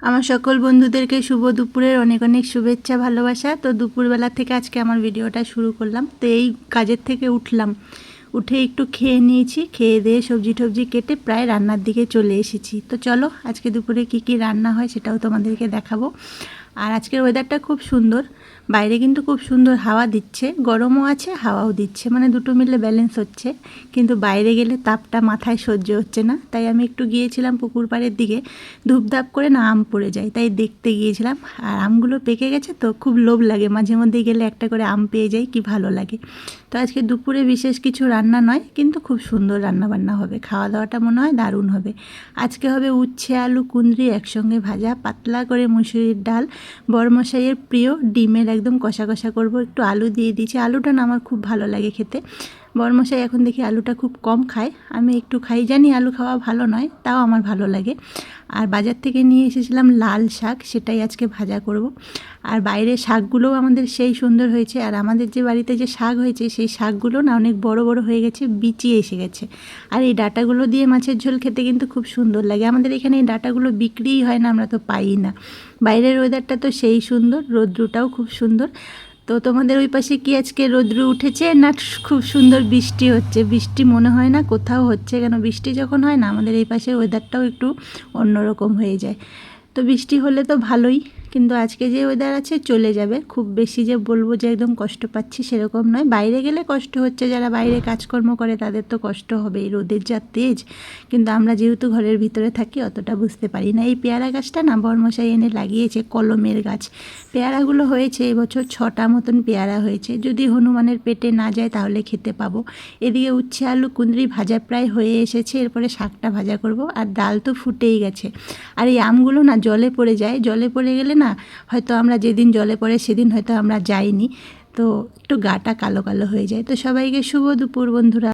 আমার সকল বন্ধুদেরকে শুভ দুপুরের অনেক অনেক শুভেচ্ছা ভালোবাসা। তো দুপুরবেলা থেকে আজকে আমার ভিডিওটা শুরু করলাম। তো এই কাজের থেকে উঠলাম, উঠে একটু খেয়ে নিয়েছি, খেয়ে দিয়ে সবজি টবজি কেটে প্রায় রান্নার দিকে চলে এসেছি। তো চলো আজকে দুপুরে কি কি রান্না হয় সেটাও তোমাদেরকে দেখাবো। আর আজকের ওয়েদারটা খুব সুন্দর, বাইরে কিন্তু খুব সুন্দর হাওয়া দিচ্ছে, গরমও আছে হাওয়াও দিচ্ছে, মানে দুটো মিলে ব্যালেন্স হচ্ছে। কিন্তু বাইরে গেলে তাপটা মাথায় সহ্য হচ্ছে না, তাই আমি একটু গিয়েছিলাম পুকুর পাড়ের দিকে। ধূপধাপ করে না আম পড়ে যায়, তাই দেখতে গিয়েছিলাম। আর আমগুলো পেকে গেছে তো খুব লোভ লাগে, মাঝে মধ্যে গেলে একটা করে আম পেয়ে যাই, কি ভালো লাগে। তো আজকে দুপুরে বিশেষ কিছু রান্না নয়, কিন্তু খুব সুন্দর রান্না বান্না হবে, খাওয়া দাওয়াটা মনে হয় দারুণ হবে। আজকে হবে উচ্ছে আলু কুঁদরি একসঙ্গে ভাজা, পাতলা করে মুসুরির ডাল, বড়মশাইয়ের প্রিয় ডিমের একদম কষা কষা করব, একটু আলু দিয়ে দিয়েছি। আলুটা না আমার খুব ভালো লাগে খেতে। বড়মশাই এখন দেখি আলুটা খুব কম খায়, আমি একটু খাই, জানি আলু খাওয়া ভালো নয়, তাও আমার ভালো লাগে। আর বাজার থেকে নিয়ে এসেছিলাম লাল শাক, সেটাই আজকে ভাজা করব। আর বাইরের শাকগুলোও আমাদের সেই সুন্দর হয়েছে। আর আমাদের যে বাড়িতে যে শাক হয়েছে সেই শাকগুলো না অনেক বড় বড় হয়ে গেছে, বিচি এসে গেছে। আর এই ডাঁটাগুলো দিয়ে মাছের ঝোল খেতে কিন্তু খুব সুন্দর লাগে। আমাদের এখানে এই ডাঁটাগুলো বিক্রিই হয় না, আমরা তো পাই না। বাইরের ওয়েদারটা তো সেই সুন্দর, রৌদ্রটাও খুব সুন্দর। তো তোমাদের ওই পাশে কি আজকে রৌদ্র উঠেছে না খুব সুন্দর বৃষ্টি হচ্ছে? বৃষ্টি মনে হয় না কোথাও হচ্ছে, কেন বৃষ্টি যখন হয় না আমাদের এই পাশে ওয়েদারটাও একটু অন্যরকম হয়ে যায়। তো বৃষ্টি হলে তো ভালোই, কিন্তু আজকে যে ওয়েদার আছে চলে যাবে। খুব বেশি যে বলবো যে একদম কষ্ট পাচ্ছি সেরকম নয়। বাইরে গেলে কষ্ট হচ্ছে, যারা বাইরে কাজকর্ম করে তাদের তো কষ্ট হবেই, রোদের যা তেজ। কিন্তু আমরা যেহেতু ঘরের ভিতরে থাকি অতটা বুঝতে পারি না। এই পেয়ারা গাছটা না বর্মশাই এনে লাগিয়েছে, কলমের গাছ। পেয়ারাগুলো হয়েছে এবছর 6টা মতন পেয়ারা হয়েছে, যদি হনুমানের পেটে না যায় তাহলে খেতে পাবো। এদিকে উচ্ছে আলু কুঁদরি ভাজা প্রায় হয়ে এসেছে, এরপরে শাকটা ভাজা করব। আর ডাল তো ফুটেই গেছে। আর এই আমগুলো না জলে পড়ে যায়, জলে পড়ে গেলে না হয়তো আমরা যেদিন জলে পড়ে সেদিন হয়তো আমরা যাইনি, তো একটু গাটা কালো কালো হয়ে যায়। তো সবাইকে শুভ দুপুর বন্ধুরা।